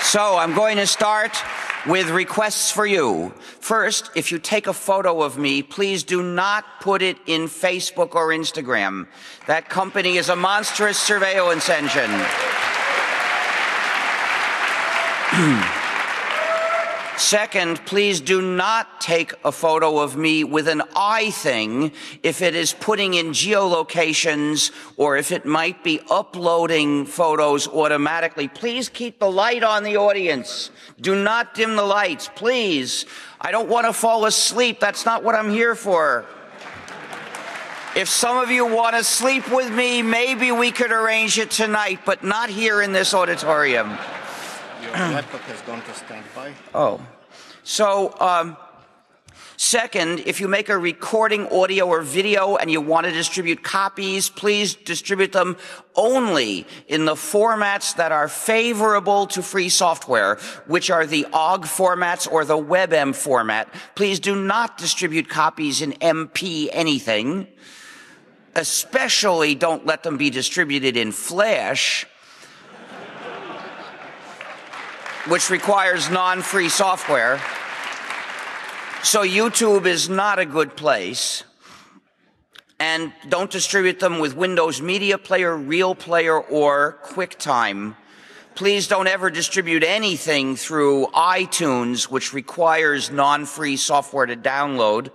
So I'm going to start with requests for you. First, if you take a photo of me, please do not put it in Facebook or Instagram. That company is a monstrous surveillance engine. Second, please do not take a photo of me with an eye thing if it is putting in geolocations or if it might be uploading photos automatically. Please keep the light on the audience. Do not dim the lights, please. I don't want to fall asleep. That's not what I'm here for. If some of you want to sleep with me, maybe we could arrange it tonight, but not here in this auditorium. Your laptop has gone to standby. Oh. So, second, if you make a recording audio or video and you want to distribute copies, please distribute them only in the formats that are favorable to free software, which are the OGG formats or the WebM format. Please do not distribute copies in MP anything. Especially don't let them be distributed in Flash, which requires non-free software. So YouTube is not a good place. And don't distribute them with Windows Media Player, Real Player, or QuickTime. Please don't ever distribute anything through iTunes, which requires non-free software to download.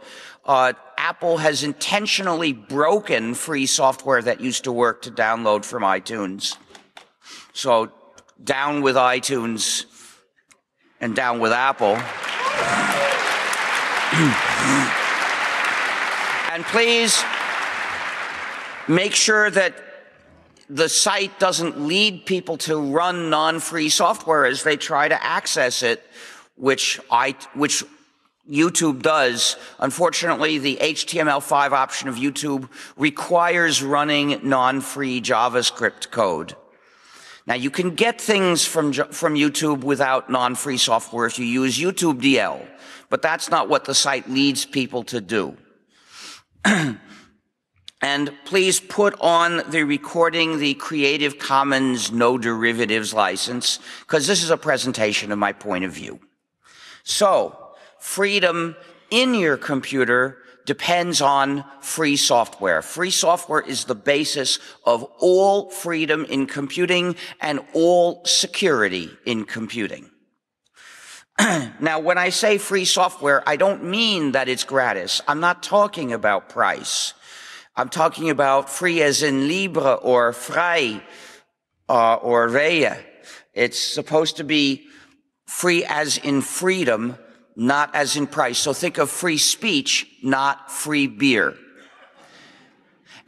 Apple has intentionally broken free software that used to work to download from iTunes. So down with iTunes and down with Apple. And please make sure that the site doesn't lead people to run non-free software as they try to access it, which YouTube does. Unfortunately, the HTML5 option of YouTube requires running non-free JavaScript code. Now, you can get things from YouTube without non-free software if you use YouTube DL, but that's not what the site leads people to do. And please put on the recording the Creative Commons No Derivatives license, because this is a presentation of my point of view. So, freedom in your computer depends on free software. Free software is the basis of all freedom in computing and all security in computing. Now, when I say free software, I don't mean that it's gratis. I'm not talking about price. I'm talking about free as in libre or frei or freie. It's supposed to be free as in freedom, not as in price. So think of free speech, not free beer.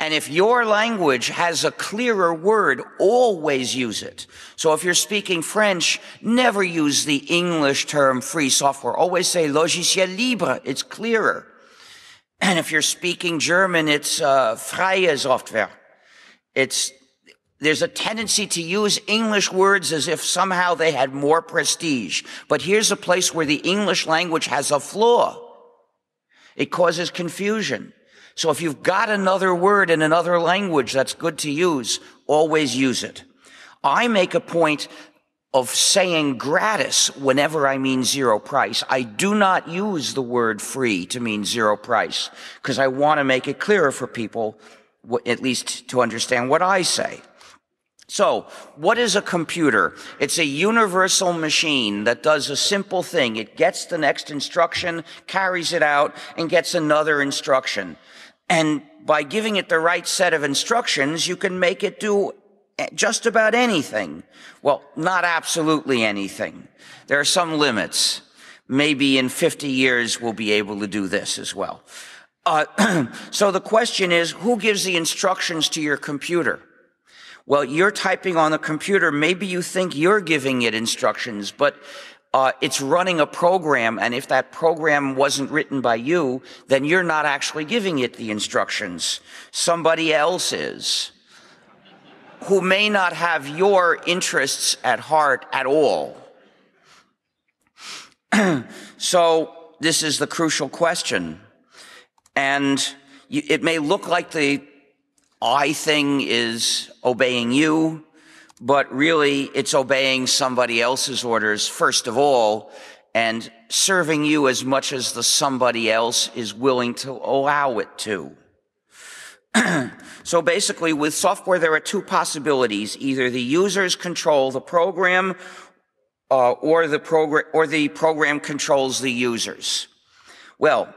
And if your language has a clearer word, always use it. So if you're speaking French, never use the English term free software. Always say logiciel libre. It's clearer. And if you're speaking German, it's freie Software. There's a tendency to use English words as if somehow they had more prestige. But here's a place where the English language has a flaw. It causes confusion. So if you've got another word in another language that's good to use, always use it. I make a point of saying gratis whenever I mean zero price. I do not use the word free to mean zero price, because I want to make it clearer for people, at least to understand what I say. So, what is a computer? It's a universal machine that does a simple thing. It gets the next instruction, carries it out, and gets another instruction. And by giving it the right set of instructions, you can make it do just about anything. Well, not absolutely anything. There are some limits. Maybe in 50 years we'll be able to do this as well. So the question is, who gives the instructions to your computer? Well, you're typing on the computer. Maybe you think you're giving it instructions, but it's running a program, and if that program wasn't written by you, then you're not actually giving it the instructions. Somebody else is, who may not have your interests at heart at all. So this is the crucial question. And it may look like the I thing is obeying you, but really it's obeying somebody else's orders first of all, and serving you as much as the somebody else is willing to allow it to. So basically, with software, there are two possibilities. Either the users control the program, or the program controls the users. Well,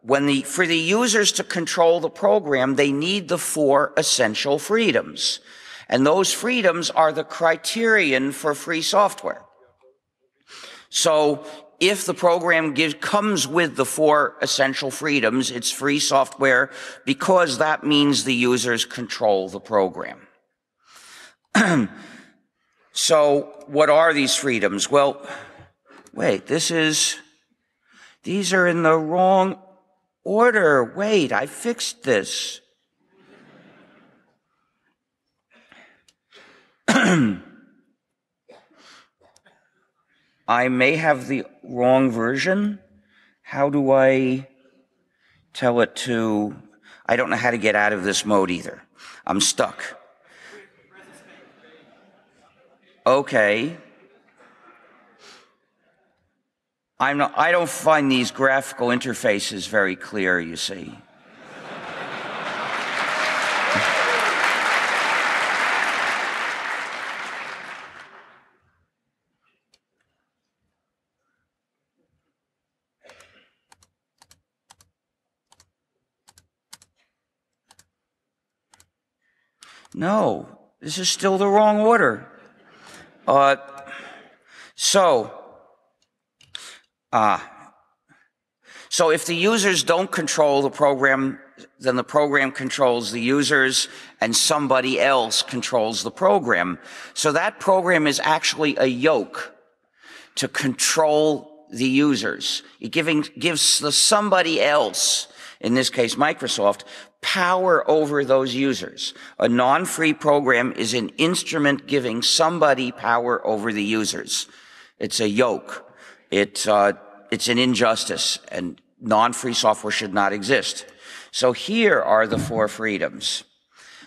for the users to control the program, they need the four essential freedoms. And those freedoms are the criterion for free software. So if the program comes with the four essential freedoms, it's free software because that means the users control the program. So what are these freedoms? Well, wait, these are in the wrong order. Wait, I fixed this. I may have the wrong version. How do I tell it to... I don't know how to get out of this mode either. I'm stuck. Okay. I don't find these graphical interfaces very clear, you see. No, this is still the wrong order. So if the users don't control the program, then the program controls the users and somebody else controls the program. So that program is actually a yoke to control the users. It gives the somebody else, in this case Microsoft, power over those users. A non-free program is an instrument giving somebody power over the users. It's a yoke. It's an injustice, and non-free software should not exist. So here are the four freedoms.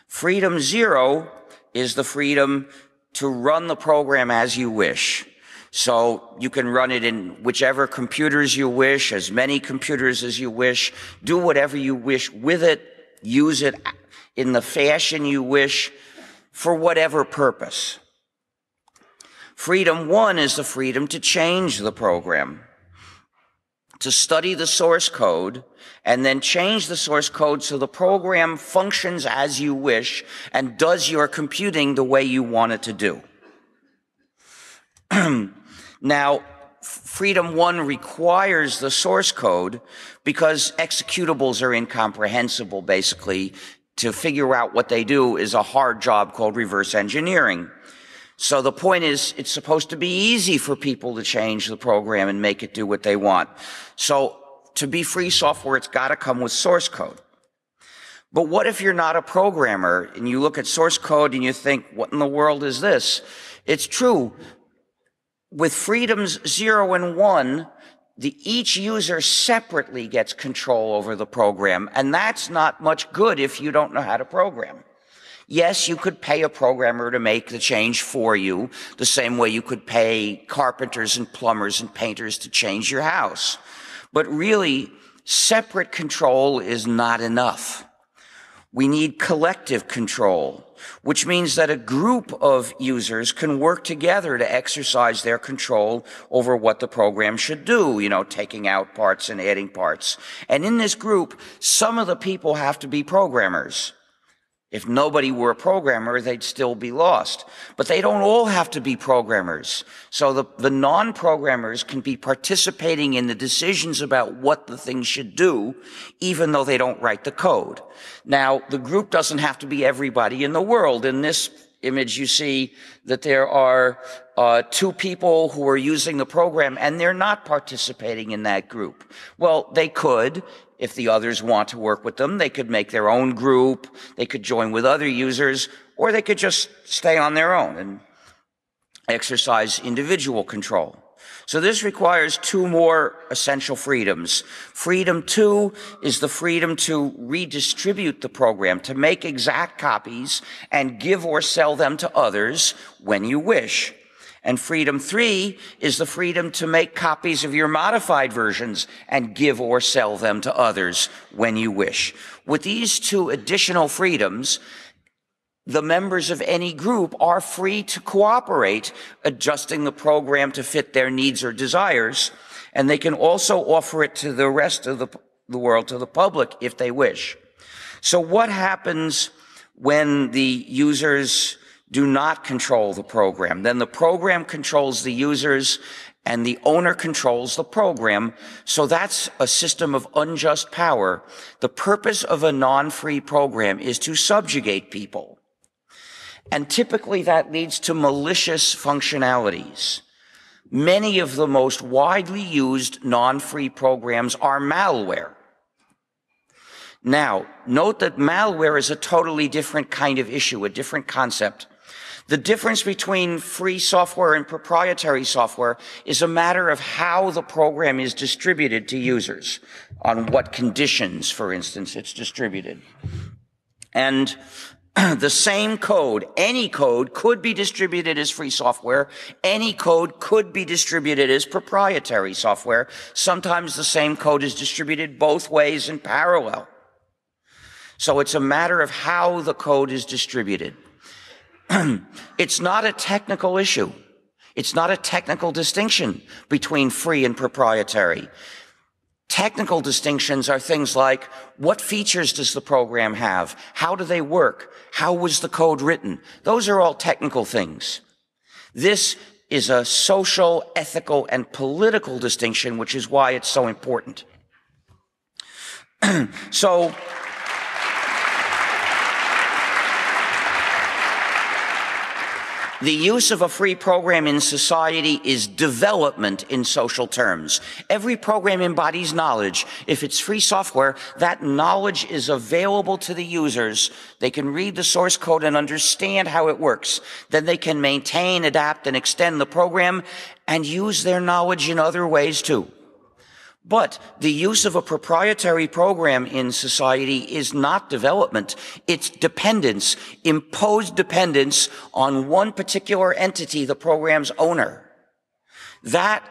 Freedom 0 is the freedom to run the program as you wish. So you can run it in whichever computers you wish, as many computers as you wish, do whatever you wish with it, use it in the fashion you wish, for whatever purpose. Freedom 1 is the freedom to change the program, to study the source code, and then change the source code so the program functions as you wish and does your computing the way you want it to do. Now, Freedom 1 requires the source code because executables are incomprehensible, basically. To figure out what they do is a hard job called reverse engineering. So the point is, it's supposed to be easy for people to change the program and make it do what they want. So to be free software, it's got to come with source code. But what if you're not a programmer and you look at source code and you think, what in the world is this? It's true. With freedoms 0 and 1, each user separately gets control over the program, and that's not much good if you don't know how to program. Yes, you could pay a programmer to make the change for you, the same way you could pay carpenters and plumbers and painters to change your house. But really, separate control is not enough. We need collective control, which means that a group of users can work together to exercise their control over what the program should do, taking out parts and adding parts. And in this group, some of the people have to be programmers. If nobody were a programmer, they'd still be lost. But they don't all have to be programmers. So the non-programmers can be participating in the decisions about what the thing should do, even though they don't write the code. Now, the group doesn't have to be everybody in the world. In this image, you see that there are 2 people who are using the program, and they're not participating in that group. Well, they could. If the others want to work with them, they could make their own group, they could join with other users, or they could just stay on their own and exercise individual control. So this requires two more essential freedoms. Freedom 2 is the freedom to redistribute the program, to make exact copies and give or sell them to others when you wish. And freedom 3 is the freedom to make copies of your modified versions and give or sell them to others when you wish. With these two additional freedoms, the members of any group are free to cooperate, adjusting the program to fit their needs or desires, and they can also offer it to the rest of the world, to the public, if they wish. So what happens when the users do not control the program? Then the program controls the users, and the owner controls the program. So that's a system of unjust power. The purpose of a non-free program is to subjugate people. And typically that leads to malicious functionalities. Many of the most widely used non-free programs are malware. Now, note that malware is a totally different kind of issue, a different concept. The difference between free software and proprietary software is a matter of how the program is distributed to users, on what conditions, for instance, it's distributed. And the same code, any code, could be distributed as free software. Any code could be distributed as proprietary software. Sometimes the same code is distributed both ways in parallel. So it's a matter of how the code is distributed. It's not a technical issue. It's not a technical distinction between free and proprietary. Technical distinctions are things like, what features does the program have? How do they work? How was the code written? Those are all technical things. This is a social, ethical, and political distinction, which is why it's so important. So, the use of a free program in society is development in social terms. Every program embodies knowledge. If it's free software, that knowledge is available to the users. They can read the source code and understand how it works. Then they can maintain, adapt, and extend the program and use their knowledge in other ways too. But the use of a proprietary program in society is not development. It's dependence, imposed dependence on one particular entity, the program's owner. That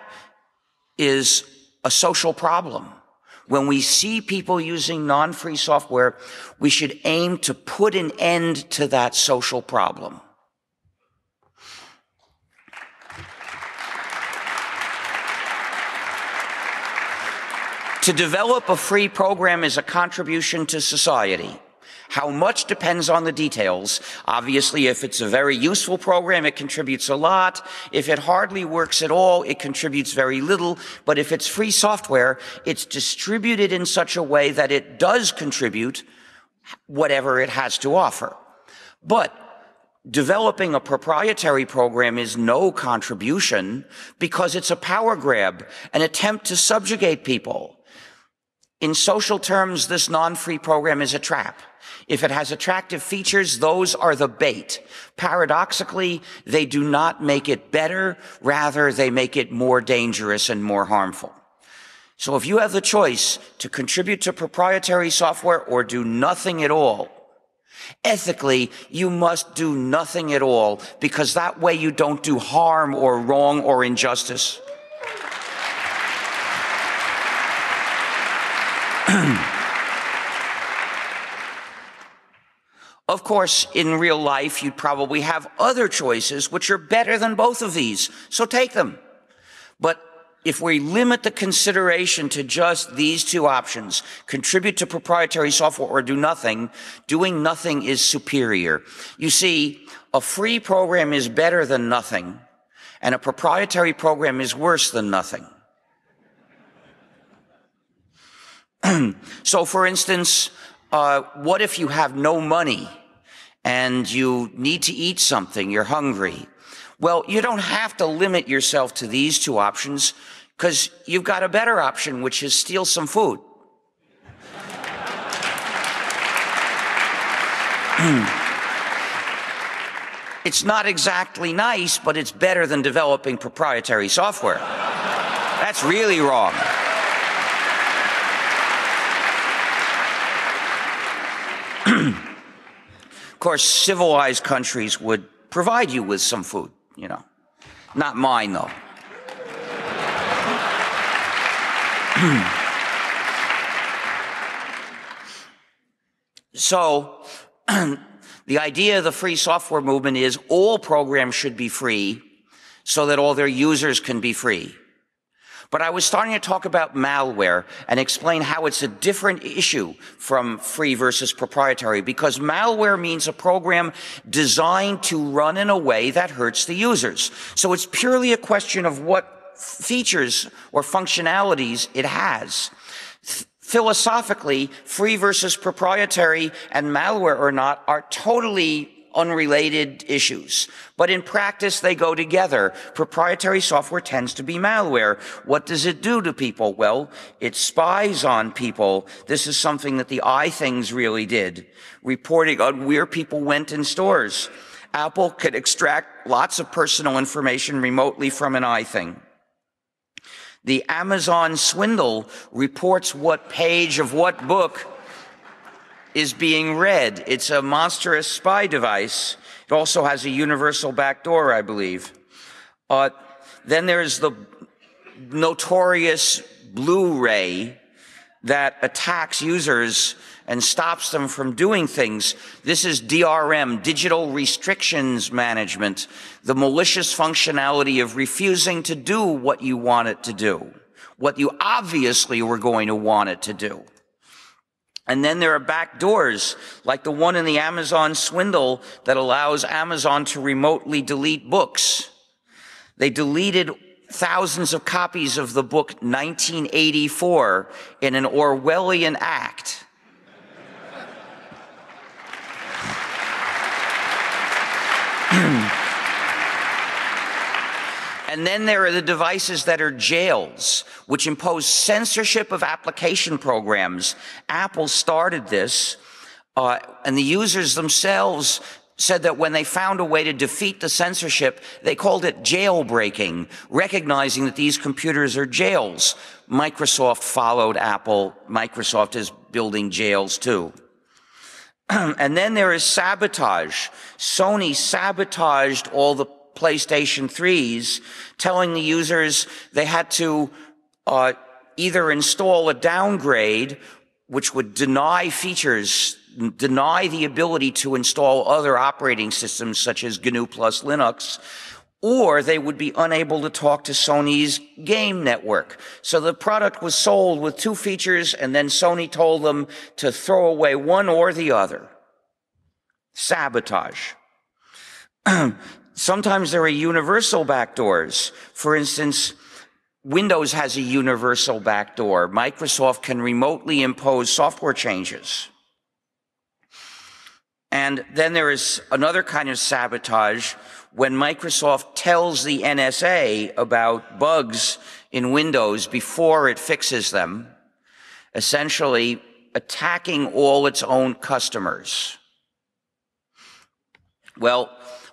is a social problem. When we see people using non-free software, we should aim to put an end to that social problem. To develop a free program is a contribution to society. How much depends on the details. Obviously, if it's a very useful program, it contributes a lot. If it hardly works at all, it contributes very little. But if it's free software, it's distributed in such a way that it does contribute whatever it has to offer. But developing a proprietary program is no contribution because it's a power grab, an attempt to subjugate people. In social terms, this non-free program is a trap. If it has attractive features, those are the bait. Paradoxically, they do not make it better. Rather, they make it more dangerous and more harmful. So if you have the choice to contribute to proprietary software or do nothing at all, ethically, you must do nothing at all because that way you don't do harm or wrong or injustice. Of course, in real life, you'd probably have other choices which are better than both of these, so take them. But if we limit the consideration to just these two options, contribute to proprietary software or do nothing, doing nothing is superior. You see, a free program is better than nothing, and a proprietary program is worse than nothing. So, for instance, what if you have no money and you need to eat something, you're hungry? Well, you don't have to limit yourself to these two options because you've got a better option, which is steal some food. It's not exactly nice, but it's better than developing proprietary software. That's really wrong. Of course, civilized countries would provide you with some food, you know. Not mine, though. So, the idea of the free software movement is all programs should be free so that all their users can be free. But I was starting to talk about malware and explain how it's a different issue from free versus proprietary, because malware means a program designed to run in a way that hurts the users. So it's purely a question of what features or functionalities it has. Philosophically, free versus proprietary and malware or not are totally unrelated issues. But in practice, they go together. Proprietary software tends to be malware. What does it do to people? Well, it spies on people. This is something that the iThings really did, reporting on where people went in stores. Apple could extract lots of personal information remotely from an iThing. The Amazon swindle reports what page of what book is being read. It's a monstrous spy device. It also has a universal backdoor, I believe. Then there's the notorious Blu-ray that attacks users and stops them from doing things. This is DRM, Digital Restrictions Management, the malicious functionality of refusing to do what you want it to do, what you obviously were going to want it to do. And then there are backdoors, like the one in the Amazon swindle that allows Amazon to remotely delete books. They deleted thousands of copies of the book 1984 in an Orwellian act. And then there are the devices that are jails, which impose censorship of application programs. Apple started this, and the users themselves said that when they found a way to defeat the censorship, they called it jailbreaking, recognizing that these computers are jails. Microsoft followed Apple. Microsoft is building jails too. And then there is sabotage. Sony sabotaged all the PlayStation 3s, telling the users they had to either install a downgrade, which would deny features, deny the ability to install other operating systems such as gnu+linux, or they would be unable to talk to Sony's game network. So the product was sold with two features, and then Sony told them to throw away one or the other. Sabotage. Sometimes there are universal backdoors. For instance, Windows has a universal backdoor. Microsoft can remotely impose software changes. And then there is another kind of sabotage when Microsoft tells the NSA about bugs in Windows before it fixes them, essentially attacking all its own customers. Well,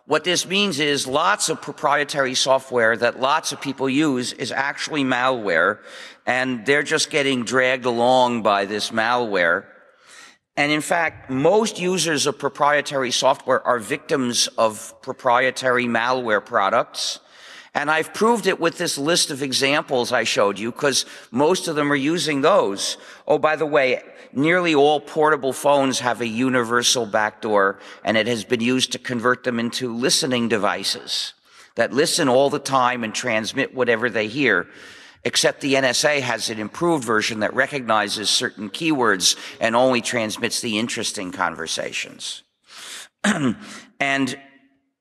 what this means is lots of proprietary software that lots of people use is actually malware, and they're just getting dragged along by this malware. And in fact, most users of proprietary software are victims of proprietary malware products. And I've proved it with this list of examples I showed you, because most of them are using those. Oh, by the way, nearly all portable phones have a universal backdoor, and it has been used to convert them into listening devices that listen all the time and transmit whatever they hear, except the NSA has an improved version that recognizes certain keywords and only transmits the interesting conversations. And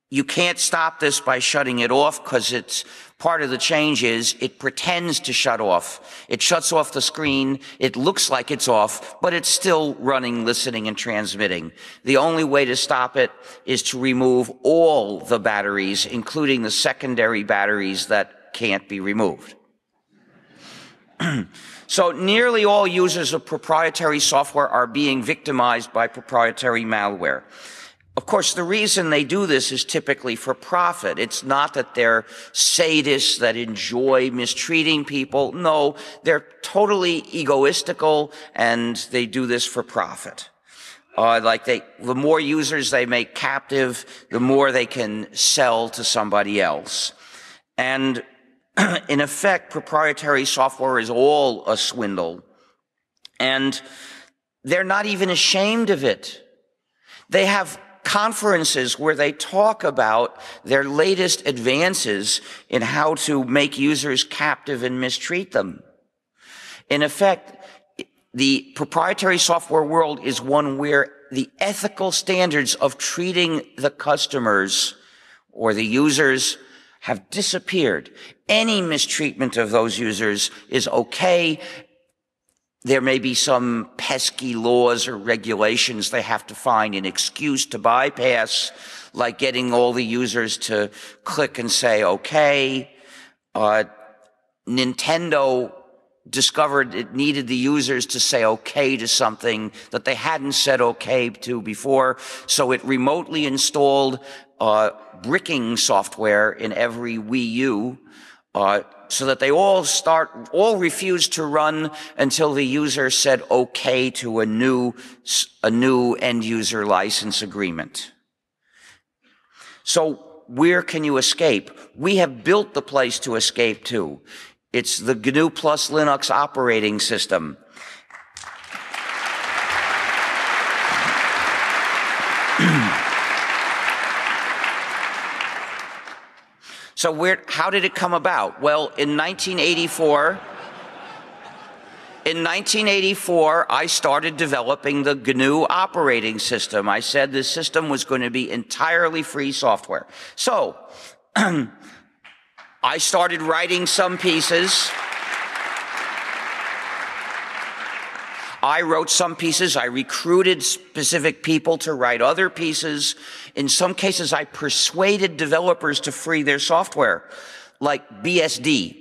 you can't stop this by shutting it off, because it's part of the change is it pretends to shut off. It shuts off the screen. It looks like it's off, but it's still running, listening, and transmitting. The only way to stop it is to remove all the batteries, including the secondary batteries that can't be removed. So nearly all users of proprietary software are being victimized by proprietary malware. Of course, the reason they do this is typically for profit. It's not that they're sadists that enjoy mistreating people. No, they're totally egoistical, and they do this for profit. The more users they make captive, the more they can sell to somebody else. And in effect, proprietary software is all a swindle. And they're not even ashamed of it. They have conferences where they talk about their latest advances in how to make users captive and mistreat them. In effect, the proprietary software world is one where the ethical standards of treating the customers or the users have disappeared. Any mistreatment of those users is okay. There may be some pesky laws or regulations they have to find an excuse to bypass, like getting all the users to click and say okay. Nintendo discovered it needed the users to say okay to something that they hadn't said okay to before, so it remotely installed bricking software in every Wii U, so that they all refused to run until the user said okay to a new end user license agreement. So where can you escape? We have built the place to escape to. It's the gnu+linux operating system. So how did it come about? Well, in 1984, I started developing the GNU operating system. I said this system was going to be entirely free software. So I started writing some pieces. I wrote some pieces. I recruited specific people to write other pieces. In some cases, I persuaded developers to free their software, like BSD.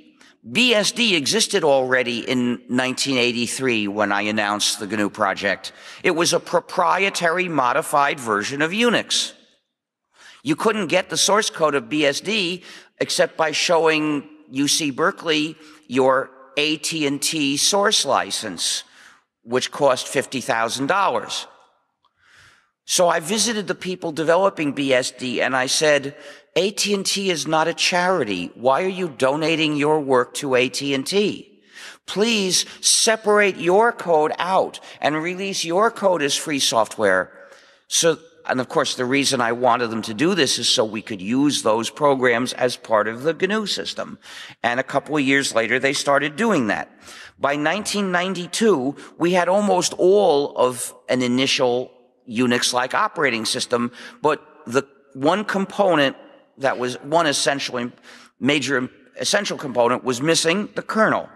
BSD existed already in 1983 when I announced the GNU project. It was a proprietary modified version of Unix. You couldn't get the source code of BSD except by showing UC Berkeley your AT&T source license, which cost $50,000. So I visited the people developing BSD and I said, AT&T is not a charity. Why are you donating your work to AT&T? Please separate your code out and release your code as free software. And of course, the reason I wanted them to do this is so we could use those programs as part of the GNU system. And a couple of years later, they started doing that. By 1992, we had almost all of an initial Unix-like operating system, but the one component that was major essential component was missing, the kernel,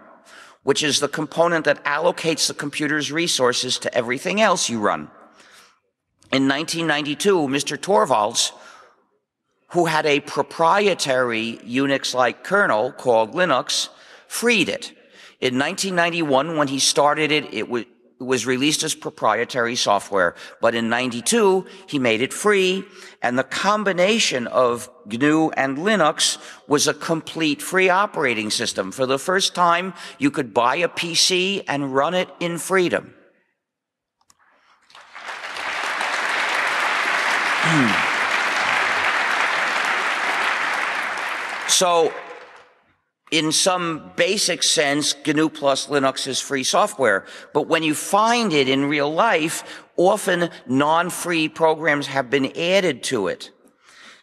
which is the component that allocates the computer's resources to everything else you run. In 1992, Mr. Torvalds, who had a proprietary Unix-like kernel called Linux, freed it. In 1991, when he started it, it was released as proprietary software. But in 92, he made it free, and the combination of GNU and Linux was a complete free operating system. For the first time, you could buy a PC and run it in freedom. So, in some basic sense, GNU+Linux is free software. But when you find it in real life, often non-free programs have been added to it.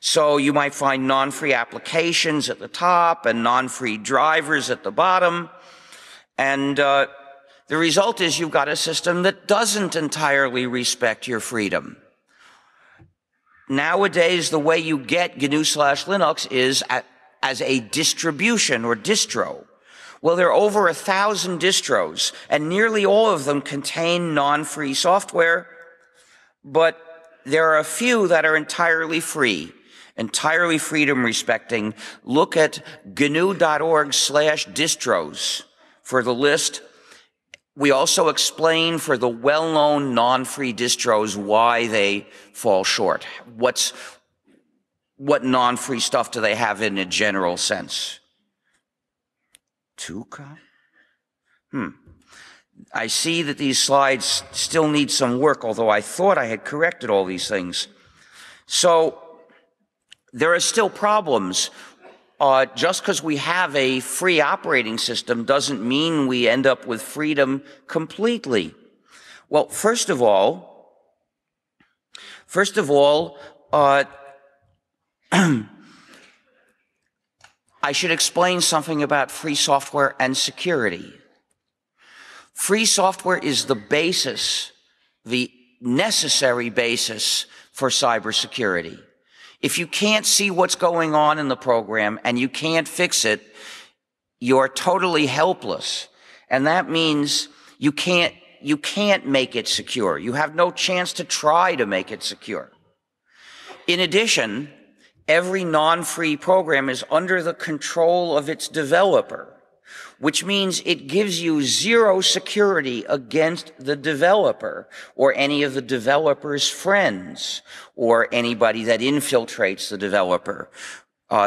So you might find non-free applications at the top and non-free drivers at the bottom. And the result is you've got a system that doesn't entirely respect your freedom. Nowadays, the way you get GNU/Linux is as a distribution or distro. Well, there are over 1,000 distros, and nearly all of them contain non-free software, but there are a few that are entirely free, entirely freedom-respecting. Look at gnu.org/distros for the list. We also explain for the well-known non-free distros why they fall short. What non-free stuff do they have in a general sense? Tuka? I see that these slides still need some work, although I thought I had corrected all these things. So there are still problems. Just because we have a free operating system doesn't mean we end up with freedom completely. Well, first of all, I should explain something about free software and security. Free software is the basis, the necessary basis for cybersecurity. If you can't see what's going on in the program and you can't fix it, you're totally helpless. And that means you can't make it secure. You have no chance to try to make it secure. In addition, every non-free program is under the control of its developer, which means it gives you zero security against the developer or any of the developer's friends or anybody that infiltrates the developer.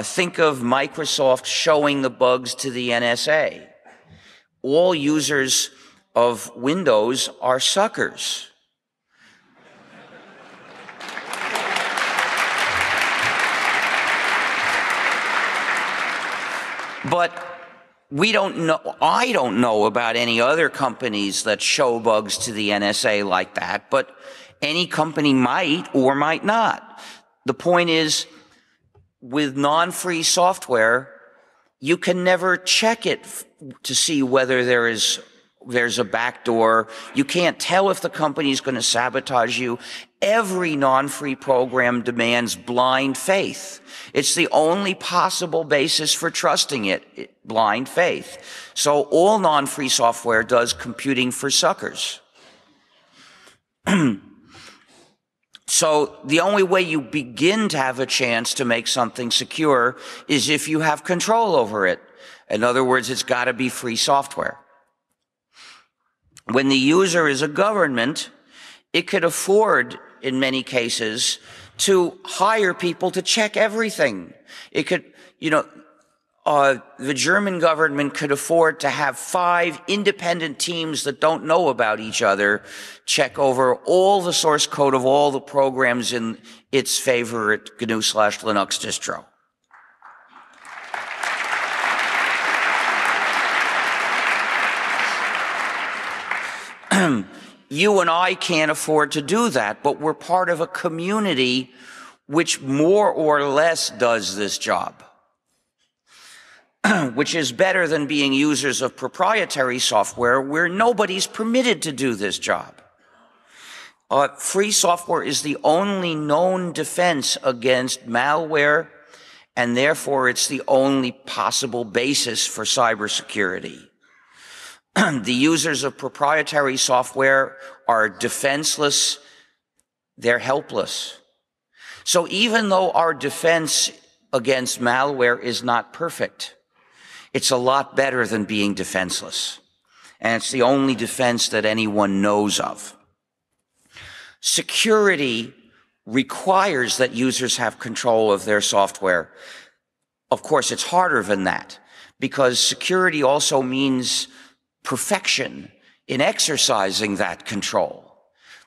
Think of Microsoft showing the bugs to the NSA. All users of Windows are suckers. But I don't know about any other companies that show bugs to the NSA like that, but any company might or might not. The point is, with non-free software, you can never check it to see whether there's a backdoor. You can't tell if the company is going to sabotage you. Every non-free program demands blind faith. It's the only possible basis for trusting it, blind faith. So all non-free software does computing for suckers. So the only way you begin to have a chance to make something secure is if you have control over it. In other words, it's got to be free software. When the user is a government, it could afford, in many cases, to hire people to check everything. It could, the German government could afford to have 5 independent teams that don't know about each other check over all the source code of all the programs in its favorite gnu/linux distro. You and I can't afford to do that, but we're part of a community which more or less does this job, which is better than being users of proprietary software where nobody's permitted to do this job. Free software is the only known defense against malware, and therefore it's the only possible basis for cybersecurity. The users of proprietary software are defenseless, they're helpless. So even though our defense against malware is not perfect, it's a lot better than being defenseless. And it's the only defense that anyone knows of. Security requires that users have control of their software. Of course, it's harder than that, because security also means perfection in exercising that control.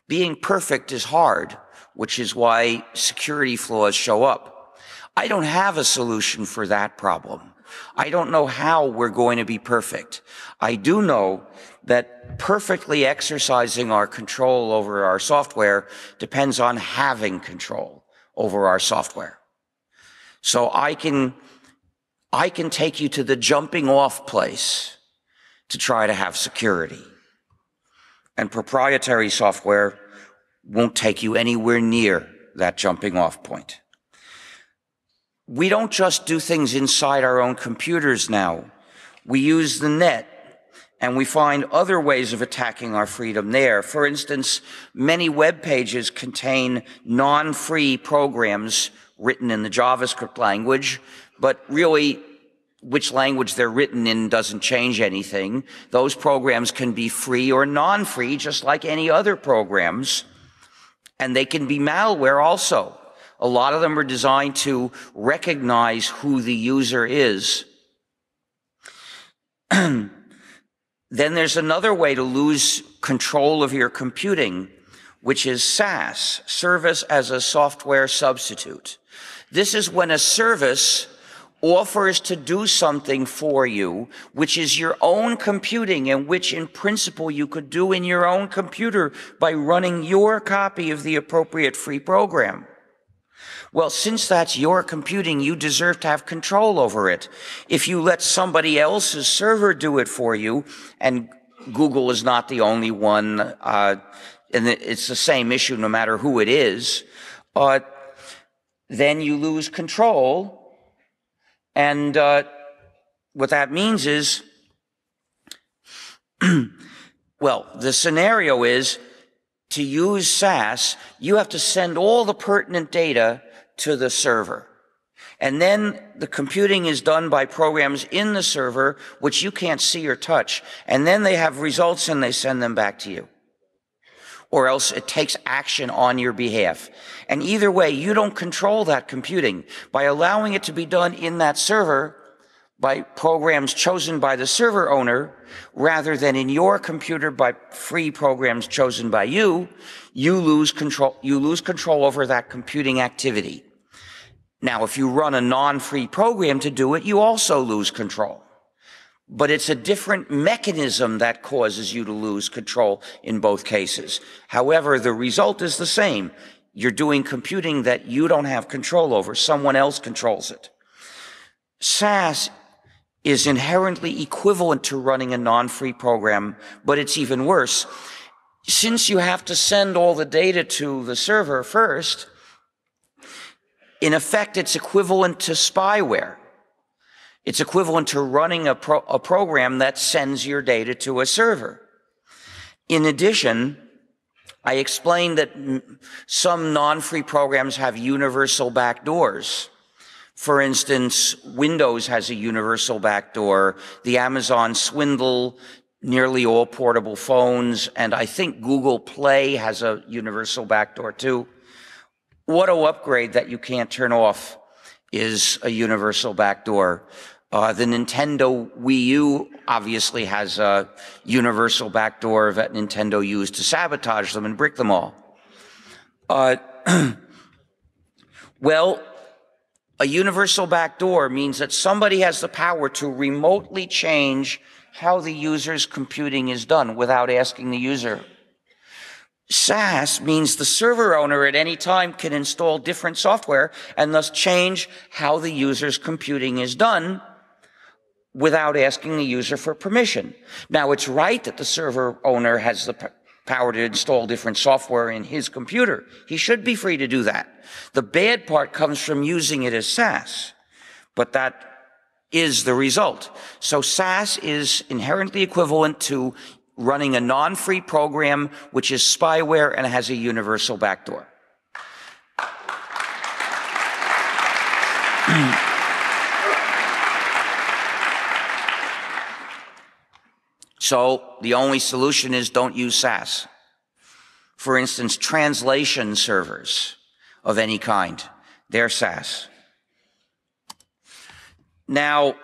Being perfect is hard, which is why security flaws show up. I don't have a solution for that problem. I don't know how we're going to be perfect. I do know that perfectly exercising our control over our software depends on having control over our software. So I can take you to the jumping off place to try to have security. And proprietary software won't take you anywhere near that jumping off point. We don't just do things inside our own computers now. We use the net, and we find other ways of attacking our freedom there. For instance, many web pages contain non-free programs written in the JavaScript language, but really which language they're written in doesn't change anything. Those programs can be free or non-free, just like any other programs. And they can be malware also. A lot of them are designed to recognize who the user is. Then there's another way to lose control of your computing, which is SaaS, Service as a Software Substitute. This is when a service offers to do something for you, which is your own computing and which in principle you could do in your own computer by running your copy of the appropriate free program. Well, since that's your computing, you deserve to have control over it. If you let somebody else's server do it for you, and Google is not the only one, and it's the same issue no matter who it is, then you lose control. And what that means is, well, the scenario is to use SaaS, you have to send all the pertinent data to the server. And then the computing is done by programs in the server, which you can't see or touch. And then they have results and they send them back to you. Or else it takes action on your behalf. And either way, you don't control that computing. By allowing it to be done in that server, by programs chosen by the server owner, rather than in your computer by free programs chosen by you, you lose control over that computing activity. Now, if you run a non-free program to do it, you also lose control. But it's a different mechanism that causes you to lose control in both cases. However, the result is the same. You're doing computing that you don't have control over. Someone else controls it. SaaS is inherently equivalent to running a non-free program, but it's even worse. Since you have to send all the data to the server first, in effect, it's equivalent to spyware. It's equivalent to running a program that sends your data to a server. In addition, I explained that some non-free programs have universal backdoors. For instance, Windows has a universal backdoor, the Amazon Swindle, nearly all portable phones, and I think Google Play has a universal backdoor too. Auto upgrade that you can't turn off is a universal backdoor. The Nintendo Wii U obviously has a universal backdoor that Nintendo used to sabotage them and brick them all. Well, a universal backdoor means that somebody has the power to remotely change how the user's computing is done without asking the user. SaaS means the server owner at any time can install different software and thus change how the user's computing is done without asking the user for permission. Now, it's right that the server owner has the power to install different software in his computer. He should be free to do that. The bad part comes from using it as SaaS, but that is the result. So SaaS is inherently equivalent to running a non-free program, which is spyware and has a universal backdoor. So the only solution is don't use SaaS. For instance, translation servers of any kind, they're SaaS. Now,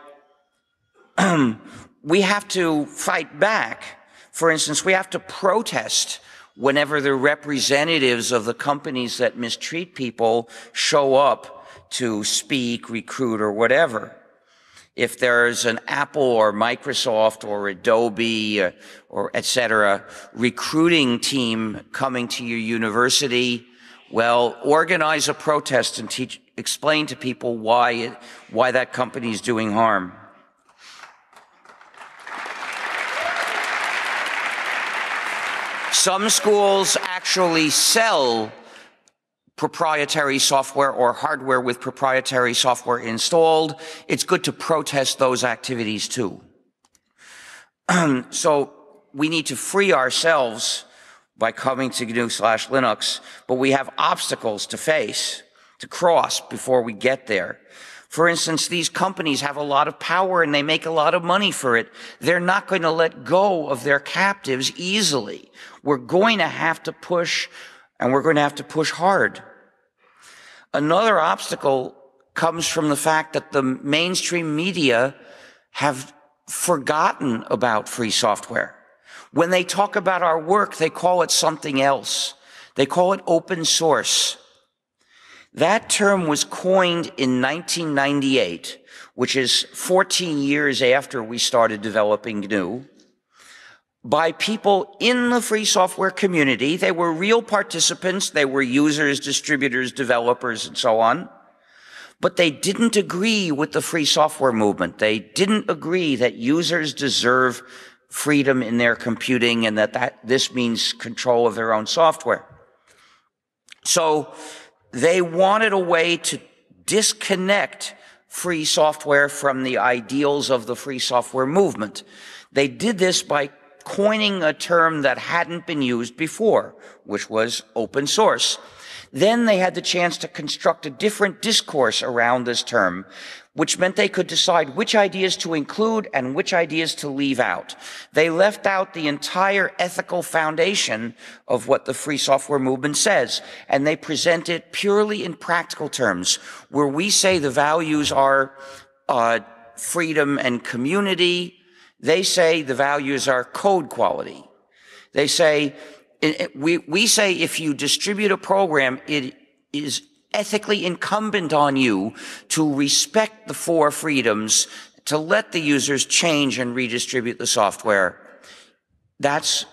we have to fight back. For instance, we have to protest whenever the representatives of the companies that mistreat people show up to speak, recruit, or whatever. If there's an Apple or Microsoft or Adobe or et cetera recruiting team coming to your university, well, organize a protest and explain to people why that company is doing harm. Some schools actually sell proprietary software or hardware with proprietary software installed. It's good to protest those activities too. So we need to free ourselves by coming to gnu+linux, but we have obstacles to face, to cross before we get there. For instance, these companies have a lot of power and they make a lot of money for it. They're not going to let go of their captives easily. We're going to have to push, and we're going to have to push hard. Another obstacle comes from the fact that the mainstream media have forgotten about free software. When they talk about our work, they call it something else. They call it open source. That term was coined in 1998, which is 14 years after we started developing GNU, by people in the free software community. They were real participants. They were users, distributors, developers, and so on. But they didn't agree with the free software movement. They didn't agree that users deserve freedom in their computing and that this means control of their own software. So they wanted a way to disconnect free software from the ideals of the free software movement. They did this by coining a term that hadn't been used before, which was open source. Then they had the chance to construct a different discourse around this term, which meant they could decide which ideas to include and which ideas to leave out. They left out the entire ethical foundation of what the free software movement says, and they present it purely in practical terms, where we say the values are freedom and community. They say the values are code quality. They say, we say if you distribute a program, it is ethically incumbent on you to respect the four freedoms, to let the users change and redistribute the software. That's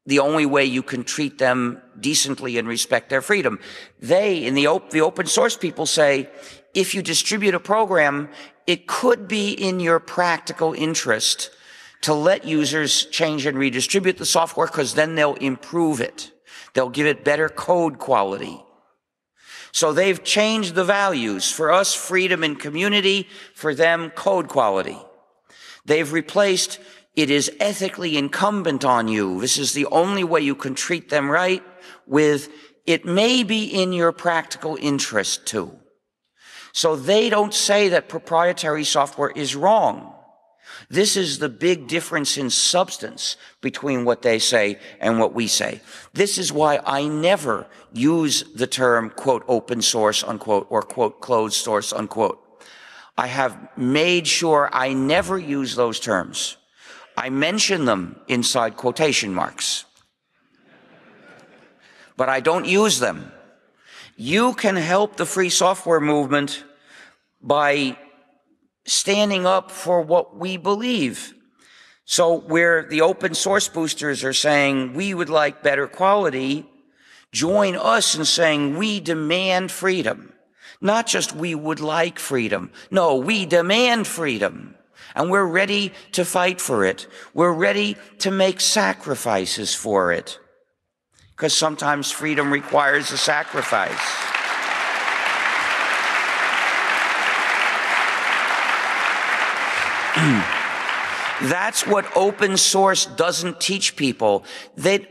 the only way you can treat them decently and respect their freedom. They, in the open source people, say, if you distribute a program, it could be in your practical interest to let users change and redistribute the software, because then they'll improve it. They'll give it better code quality. So they've changed the values. For us, freedom and community. For them, code quality. They've replaced, it is ethically incumbent on you, this is the only way you can treat them right, with, it may be in your practical interest too. So they don't say that proprietary software is wrong. This is the big difference in substance between what they say and what we say. This is why I never use the term, quote, open source, unquote, or, quote, closed source, unquote. I have made sure I never use those terms. I mention them inside quotation marks, but I don't use them. You can help the free software movement by standing up for what we believe. So where the open source boosters are saying we would like better quality, join us in saying we demand freedom. Not just we would like freedom. No, we demand freedom. And we're ready to fight for it. We're ready to make sacrifices for it. Because sometimes freedom requires a sacrifice. That's what open source doesn't teach people,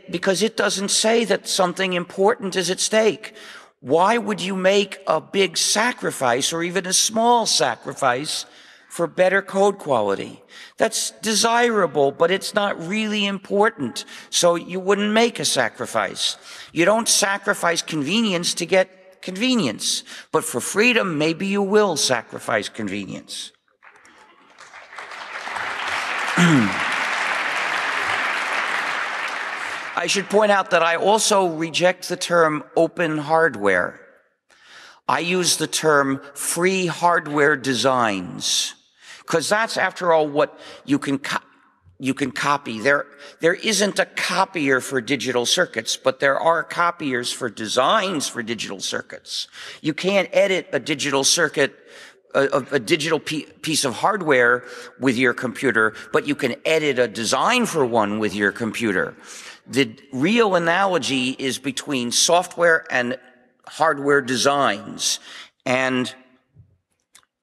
because it doesn't say that something important is at stake. Why would you make a big sacrifice or even a small sacrifice for better code quality? That's desirable, but it's not really important, so you wouldn't make a sacrifice. You don't sacrifice convenience to get convenience, but for freedom, maybe you will sacrifice convenience. I should point out that I also reject the term open hardware. I use the term free hardware designs, because that's, after all, what you can copy. There isn't a copier for digital circuits, but there are copiers for designs for digital circuits. You can't edit a digital circuit, a digital piece of hardware with your computer, but you can edit a design for one with your computer. The real analogy is between software and hardware designs, and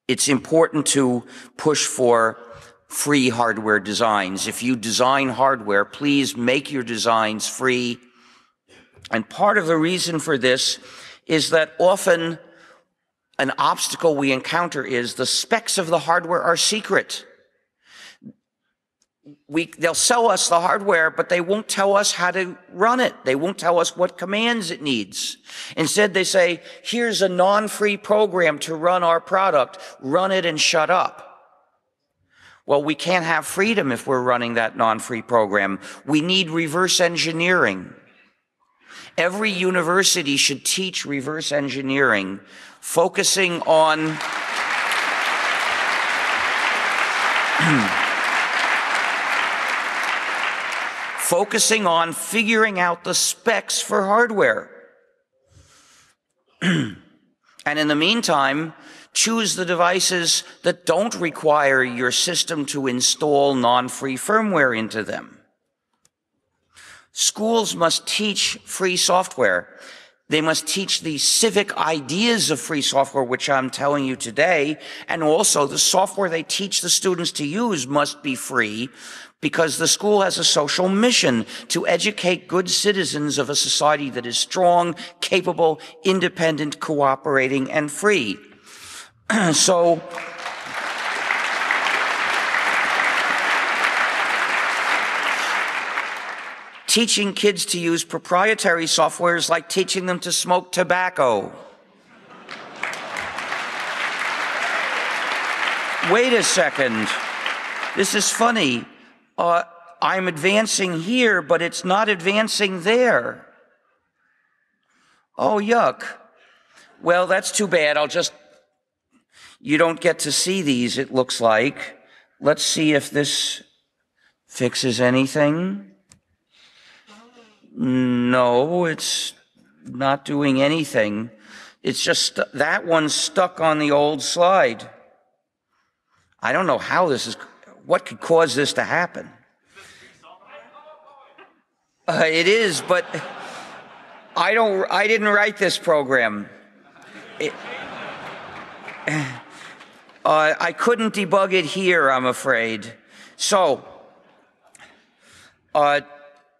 it's important to push for free hardware designs. If you design hardware, please make your designs free. And part of the reason for this is that often an obstacle we encounter is the specs of the hardware are secret. They'll sell us the hardware, but they won't tell us how to run it. They won't tell us what commands it needs. Instead, they say, here's a non-free program to run our product. Run it and shut up. Well, we can't have freedom if we're running that non-free program. We need reverse engineering. Every university should teach reverse engineering, focusing on focusing on figuring out the specs for hardware. And in the meantime, choose the devices that don't require your system to install non-free firmware into them. Schools must teach free software. They must teach the civic ideas of free software, which I'm telling you today, and also the software they teach the students to use must be free, because the school has a social mission to educate good citizens of a society that is strong, capable, independent, cooperating, and free. So, teaching kids to use proprietary software is like teaching them to smoke tobacco. Wait a second. This is funny. I'm advancing here, but it's not advancing there. Oh, yuck. Well, that's too bad. You don't get to see these, it looks like. Let's see if this fixes anything. No, it's not doing anything. It's just that one's stuck on the old slide. I don't know how what could cause this to happen? It is, but I didn't write this program. I couldn't debug it here, I'm afraid. So,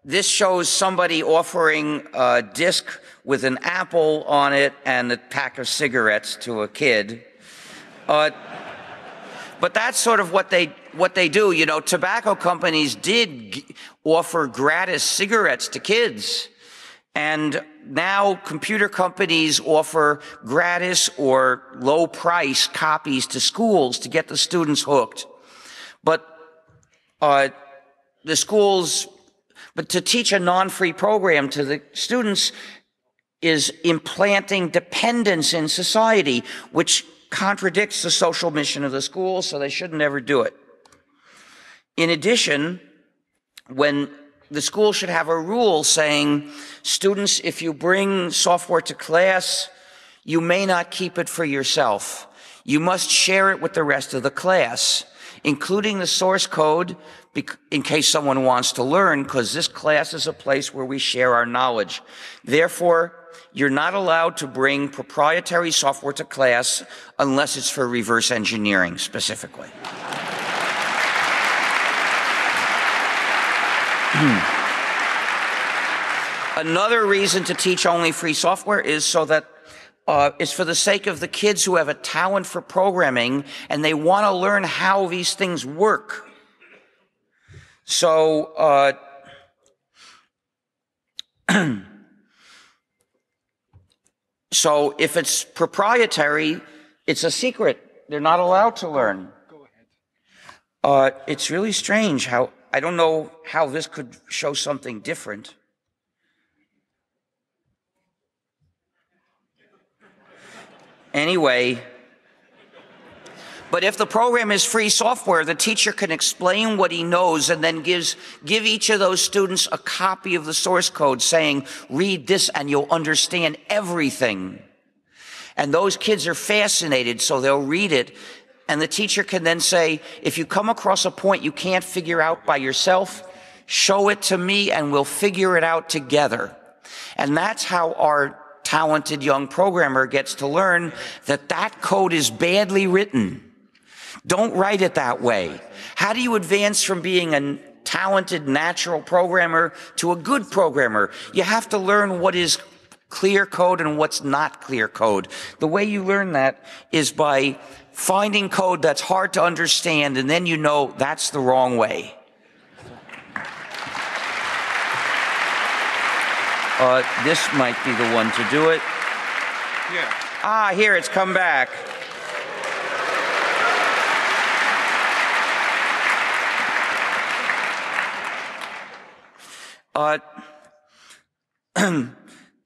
this shows somebody offering a disc with an apple on it and a pack of cigarettes to a kid. But that's sort of what they do. You know, tobacco companies did offer gratis cigarettes to kids. And now computer companies offer gratis or low price copies to schools to get the students hooked. But to teach a non-free program to the students is implanting dependence in society, which contradicts the social mission of the school, so they should never do it. In addition, when the school should have a rule saying, students, if you bring software to class, you may not keep it for yourself. You must share it with the rest of the class, including the source code, in case someone wants to learn, because this class is a place where we share our knowledge. Therefore, you're not allowed to bring proprietary software to class unless it's for reverse engineering specifically. Another reason to teach only free software is so that it's for the sake of the kids who have a talent for programming and they want to learn how these things work. So, so if it's proprietary, it's a secret. They're not allowed to learn. Go ahead. It's really strange how, I don't know how this could show something different. Anyway, but if the program is free software, the teacher can explain what he knows and then give each of those students a copy of the source code saying, read this and you'll understand everything. And those kids are fascinated, so they'll read it. And the teacher can then say, if you come across a point you can't figure out by yourself, show it to me and we'll figure it out together. And that's how our talented young programmer gets to learn that that code is badly written. Don't write it that way. How do you advance from being a talented natural programmer to a good programmer? You have to learn what is clear code and what's not clear code. The way you learn that is by finding code that's hard to understand, and then you know that's the wrong way. This might be the one to do it. Yeah. Ah, here, it's come back.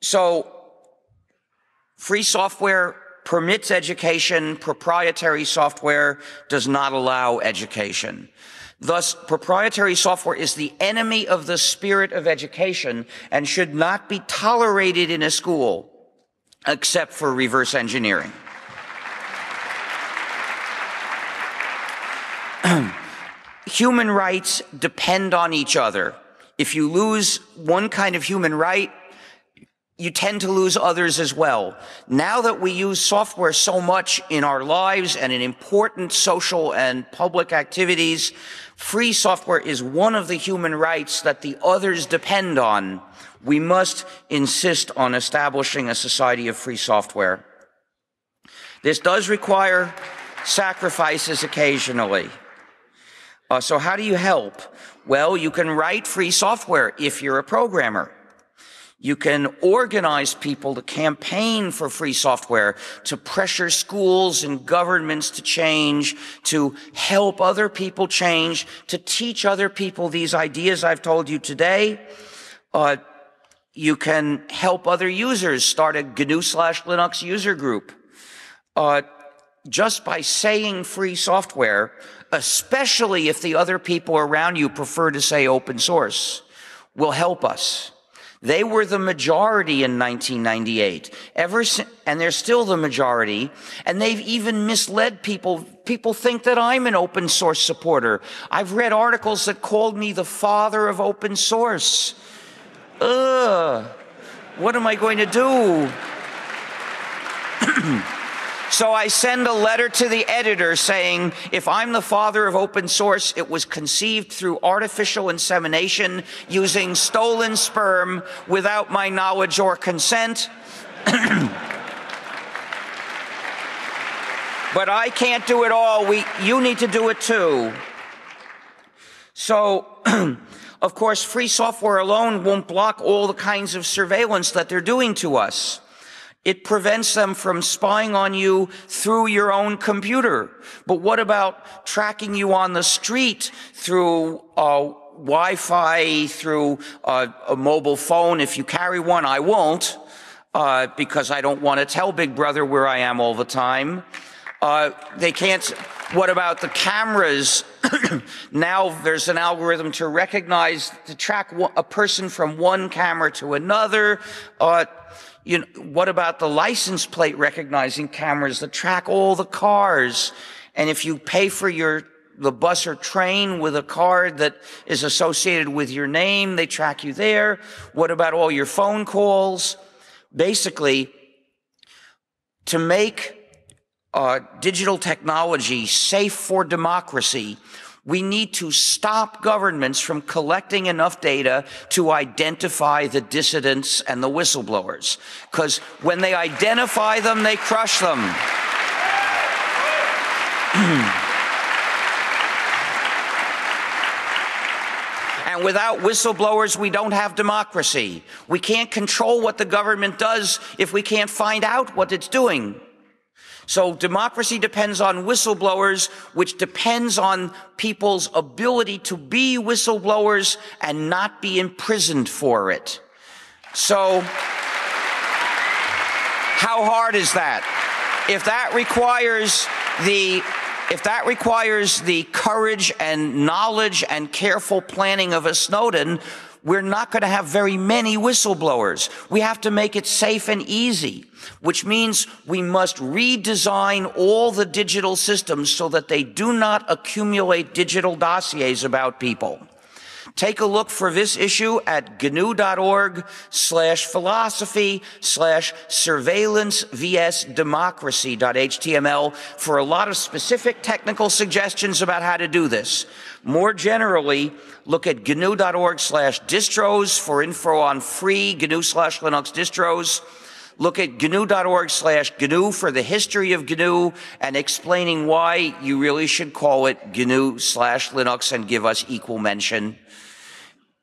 So, free software permits education, proprietary software does not allow education. Thus, proprietary software is the enemy of the spirit of education and should not be tolerated in a school, except for reverse engineering. Human rights depend on each other. If you lose one kind of human right, you tend to lose others as well. Now that we use software so much in our lives and in important social and public activities, free software is one of the human rights that the others depend on. We must insist on establishing a society of free software. This does require sacrifices occasionally. So how do you help? Well, you can write free software if you're a programmer. You can organize people to campaign for free software, to pressure schools and governments to change, to help other people change, to teach other people these ideas I've told you today. You can help other users start a gnu+linux user group. Just by saying free software, especially if the other people around you prefer to say open source, will help us. They were the majority in 1998, and they're still the majority, and they've even misled people. People think that I'm an open source supporter. I've read articles that called me the father of open source. What am I going to do? So I send a letter to the editor saying, if I'm the father of open source, it was conceived through artificial insemination using stolen sperm without my knowledge or consent. But I can't do it all. You need to do it too. So, of course, free software alone won't block all the kinds of surveillance that they're doing to us. It prevents them from spying on you through your own computer. But what about tracking you on the street through Wi-Fi, through a mobile phone? If you carry one, I won't, because I don't want to tell Big Brother where I am all the time. They can't. What about the cameras? Now there's an algorithm to track a person from one camera to another. What about the license plate recognizing cameras that track all the cars? And if you pay for the bus or train with a card that is associated with your name, they track you there. What about all your phone calls? Basically, to make digital technology safe for democracy, we need to stop governments from collecting enough data to identify the dissidents and the whistleblowers. Because when they identify them, they crush them. And without whistleblowers, we don't have democracy. We can't control what the government does if we can't find out what it's doing. So democracy depends on whistleblowers, which depends on people's ability to be whistleblowers and not be imprisoned for it. So how hard is that? If that requires the courage and knowledge and careful planning of a Snowden, we're not going to have very many whistleblowers. We have to make it safe and easy, which means we must redesign all the digital systems so that they do not accumulate digital dossiers about people. Take a look for this issue at gnu.org/philosophy/surveillance-vs-democracy.html for a lot of specific technical suggestions about how to do this. More generally, look at gnu.org/distros for info on free gnu/linux distros. Look at gnu.org/GNU for the history of GNU and explaining why you really should call it GNU/Linux and give us equal mention.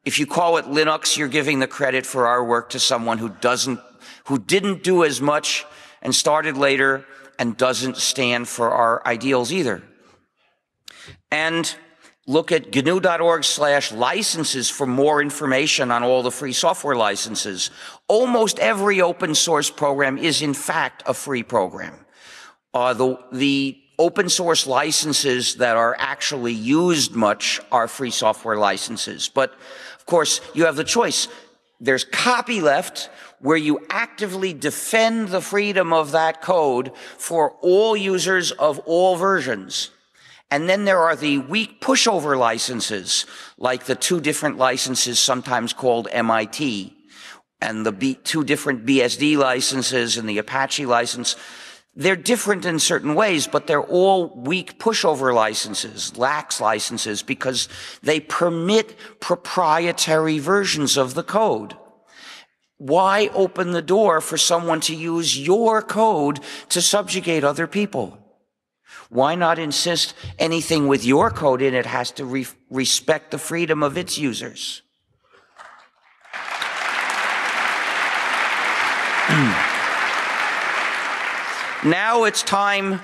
If you call it Linux, you're giving the credit for our work to someone who didn't do as much and started later and doesn't stand for our ideals either. And look at gnu.org/licenses for more information on all the free software licenses. Almost every open source program is in fact a free program. The open source licenses that are actually used much are free software licenses. But of course, you have the choice. There's copyleft, where you actively defend the freedom of that code for all users of all versions. And then there are the weak pushover licenses, like the two different licenses sometimes called MIT, and the two different BSD licenses and the Apache license. They're different in certain ways, but they're all weak pushover licenses, lax licenses, because they permit proprietary versions of the code. Why open the door for someone to use your code to subjugate other people? Why not insist anything with your code in it has to respect the freedom of its users? Now it's time.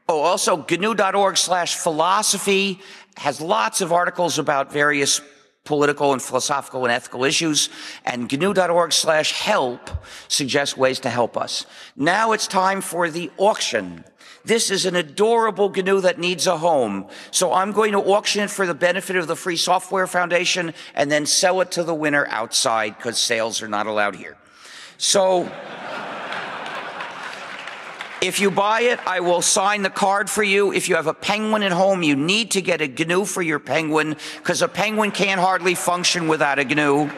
Oh, also gnu.org/philosophy has lots of articles about various political and philosophical and ethical issues, and gnu.org/help suggests ways to help us. Now it's time for the auction. This is an adorable GNU that needs a home. So I'm going to auction it for the benefit of the Free Software Foundation and then sell it to the winner outside, because sales are not allowed here. So if you buy it, I will sign the card for you. If you have a penguin at home, you need to get a GNU for your penguin, because a penguin can't hardly function without a GNU.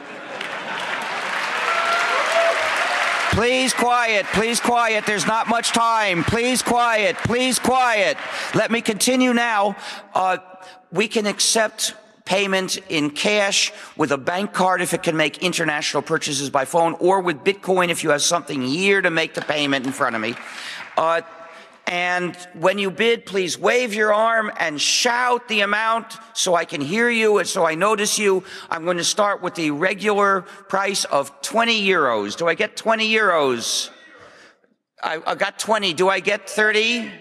Please quiet, please quiet. There's not much time. Please quiet, please quiet. Let me continue now. We can accept payment in cash with a bank card if it can make international purchases by phone, or with Bitcoin if you have something here to make the payment in front of me. And when you bid, please wave your arm and shout the amount so I can hear you and so I notice you. I'm going to start with the regular price of 20 euros. Do I get 20 euros? I got 20. Do I get 30?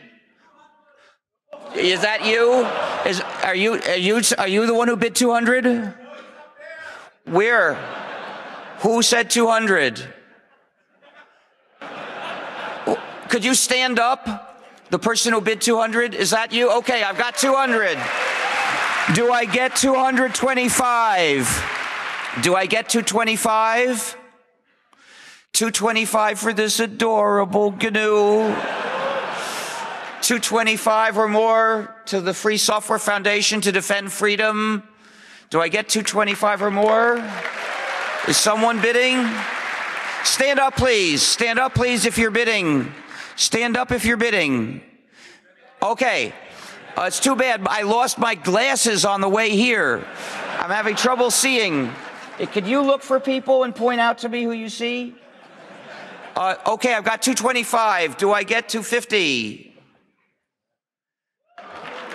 Is that you? Are you the one who bid 200? Where? Who said 200? Could you stand up? The person who bid 200, is that you? Okay, I've got 200. Do I get 225? Do I get 225? 225 for this adorable GNU. 225 or more to the Free Software Foundation to defend freedom. Do I get 225 or more? Is someone bidding? Stand up, please. Stand up, please, if you're bidding. Stand up if you're bidding. Okay. It's too bad. I lost my glasses on the way here. I'm having trouble seeing. Could you look for people and point out to me who you see? Okay, I've got 225. Do I get 250?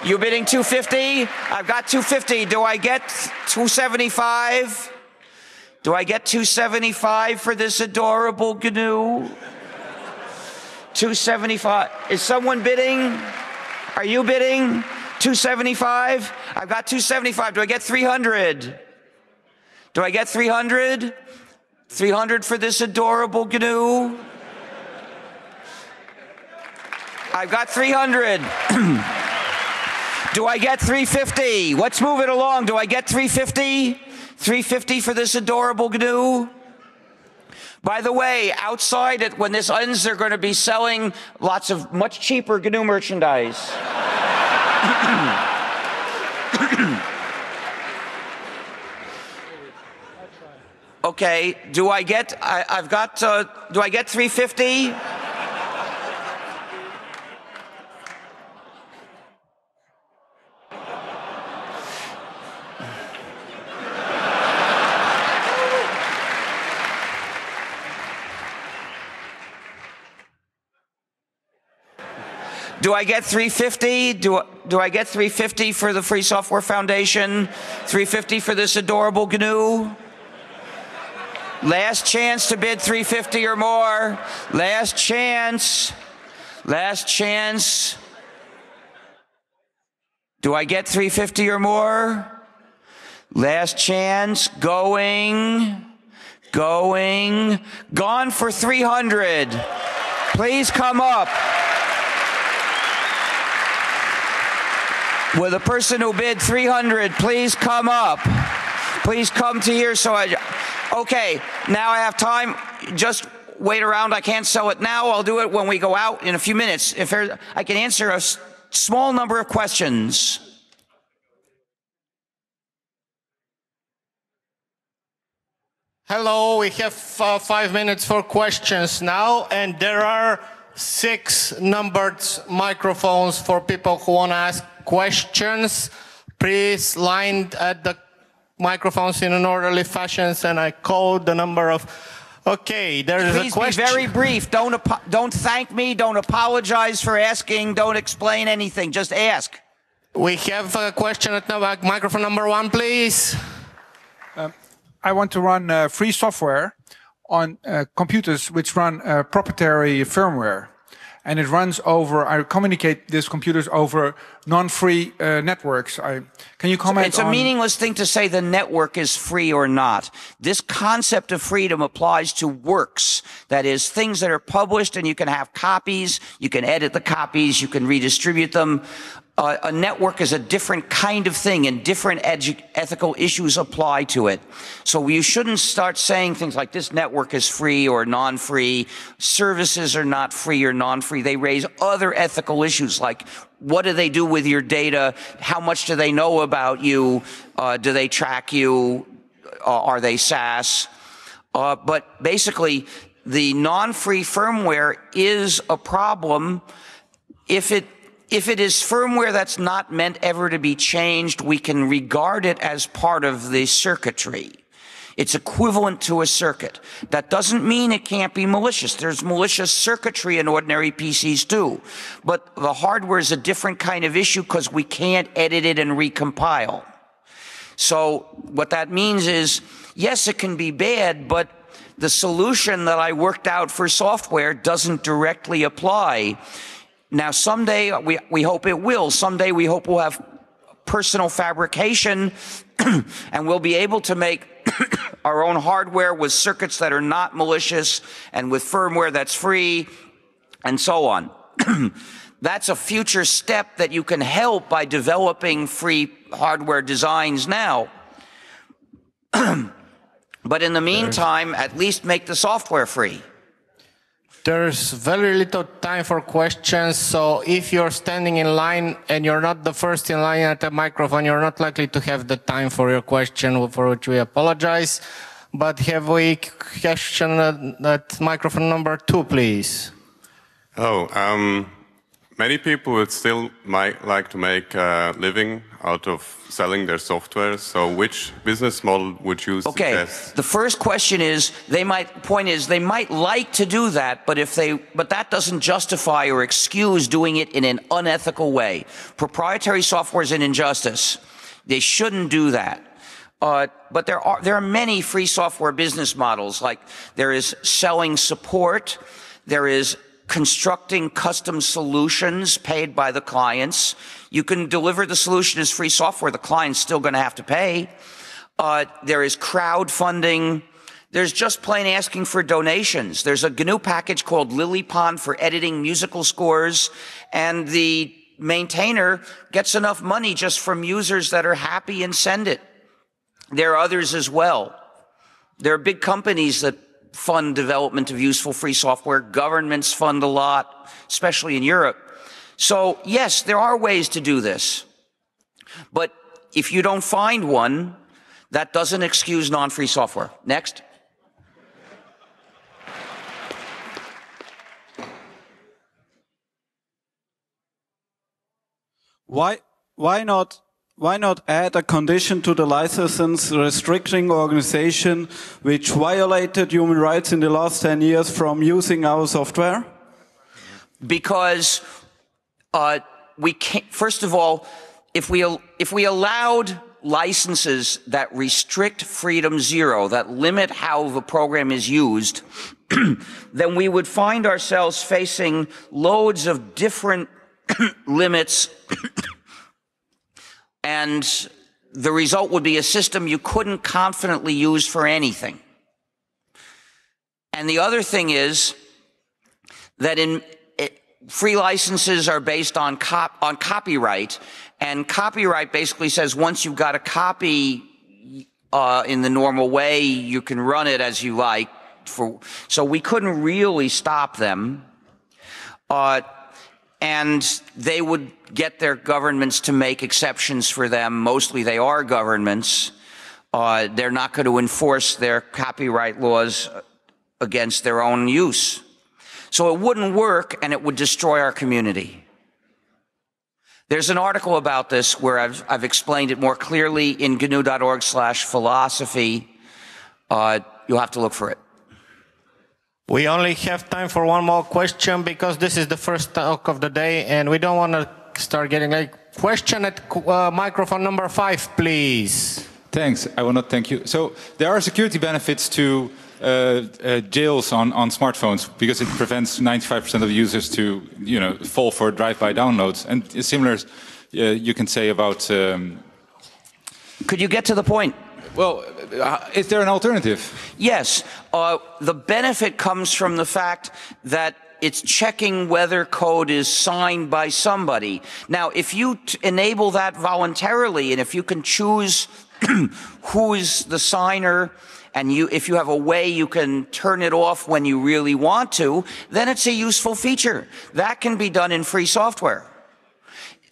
You bidding 250? I've got 250. Do I get 275? Do I get 275 for this adorable GNU? 275. Is someone bidding? Are you bidding? 275? I've got 275. Do I get 300? Do I get 300? 300 for this adorable GNU? I've got 300. Do I get 350? Let's move it along. Do I get 350? 350 for this adorable GNU? By the way, outside, when this ends, they're going to be selling lots of much cheaper GNU merchandise. Okay, do I get 350? Do I get 350? Do I get 350 for the Free Software Foundation? 350 for this adorable GNU? Last chance to bid 350 or more. Last chance. Last chance. Do I get 350 or more? Last chance. Going. Going. Gone for 300. Please come up. Will the person who bid 300 please come up? Please come to here okay, now I have time. Just wait around. I can't sell it now. I'll do it when we go out in a few minutes. I can answer a small number of questions. Hello, we have 5 minutes for questions now, and there are 6 numbered microphones for people who want to ask questions. Please line at the microphones in an orderly fashion, and I call the number of. Okay, there is a question. Please be very brief. Don't thank me. Don't apologize for asking. Don't explain anything. Just ask. We have a question at microphone number 1, please. I want to run free software on computers which run proprietary firmware. And it runs over, I communicate these computers over non-free networks. Can you comment on... It's a meaningless thing to say the network is free or not. This concept of freedom applies to works. That is, things that are published and you can have copies, you can edit the copies, you can redistribute them. A network is a different kind of thing, and different ethical issues apply to it. So you shouldn't start saying things like this network is free or non-free. Services are not free or non-free. They raise other ethical issues like what do they do with your data? How much do they know about you? Do they track you? Are they SaaS? But basically, the non-free firmware is a problem. If it is firmware that's not meant ever to be changed, we can regard it as part of the circuitry. It's equivalent to a circuit. That doesn't mean it can't be malicious. There's malicious circuitry in ordinary PCs too. But the hardware is a different kind of issue because we can't edit it and recompile. So what that means is, yes, it can be bad, but the solution that I worked out for software doesn't directly apply. Now, someday, we hope it will. Someday, we hope we'll have personal fabrication and we'll be able to make our own hardware with circuits that are not malicious and with firmware that's free and so on. That's a future step that you can help by developing free hardware designs now. But in the meantime, at least make the software free. There's very little time for questions, so if you're standing in line and you're not the first in line at the microphone, you're not likely to have the time for your question, for which we apologize. But have we question at microphone number 2, please? Many people would still like to make a living out of selling their software. So which business model would you suggest? The first question is, they might like to do that, but that doesn't justify or excuse doing it in an unethical way. Proprietary software is an injustice. They shouldn't do that. But there are many free software business models, like there is selling support, there is constructing custom solutions paid by the clients. You can deliver the solution as free software. The client's still going to have to pay. There is crowdfunding. There's just plain asking for donations. There's a GNU package called LilyPond for editing musical scores, and the maintainer gets enough money just from users that are happy and send it. There are others as well. There are big companies that fund development of useful free software. Governments fund a lot, especially in Europe. So, yes, there are ways to do this. But if you don't find one, that doesn't excuse non-free software. Next. Why not add a condition to the license restricting organization which violated human rights in the last 10 years from using our software? Because we can't, first of all, if we allowed licenses that restrict freedom zero, that limit how the program is used, then we would find ourselves facing loads of different limits, and the result would be a system you couldn't confidently use for anything. And the other thing is that free licenses are based on copyright, and copyright basically says once you've got a copy in the normal way, you can run it as you like. So we couldn't really stop them, and they would get their governments to make exceptions for them. Mostly they are governments. They're not going to enforce their copyright laws against their own use. So it wouldn't work, and it would destroy our community. There's an article about this where I've explained it more clearly in gnu.org/philosophy. You'll have to look for it. We only have time for one more question because this is the first talk of the day, and we don't want to start getting a question at microphone number 5, please. Thanks. I will not thank you. So there are security benefits to jails on smartphones because it prevents 95% of the users to, fall for drive-by downloads. And similar, you can say about. Could you get to the point? Well, is there an alternative? Yes. The benefit comes from the fact that it's checking whether code is signed by somebody. Now, if you enable that voluntarily, and if you can choose who is the signer, and if you have a way you can turn it off when you really want to, then it's a useful feature. That can be done in free software.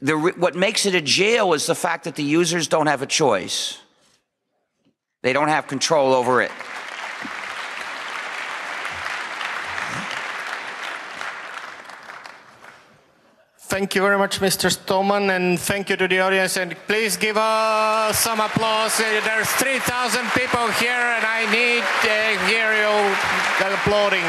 What makes it a jail is the fact that the users don't have a choice. They don't have control over it. Thank you very much, Mr. Stallman, and thank you to the audience. And please give us some applause. There's 3,000 people here, and I need to hear you applauding.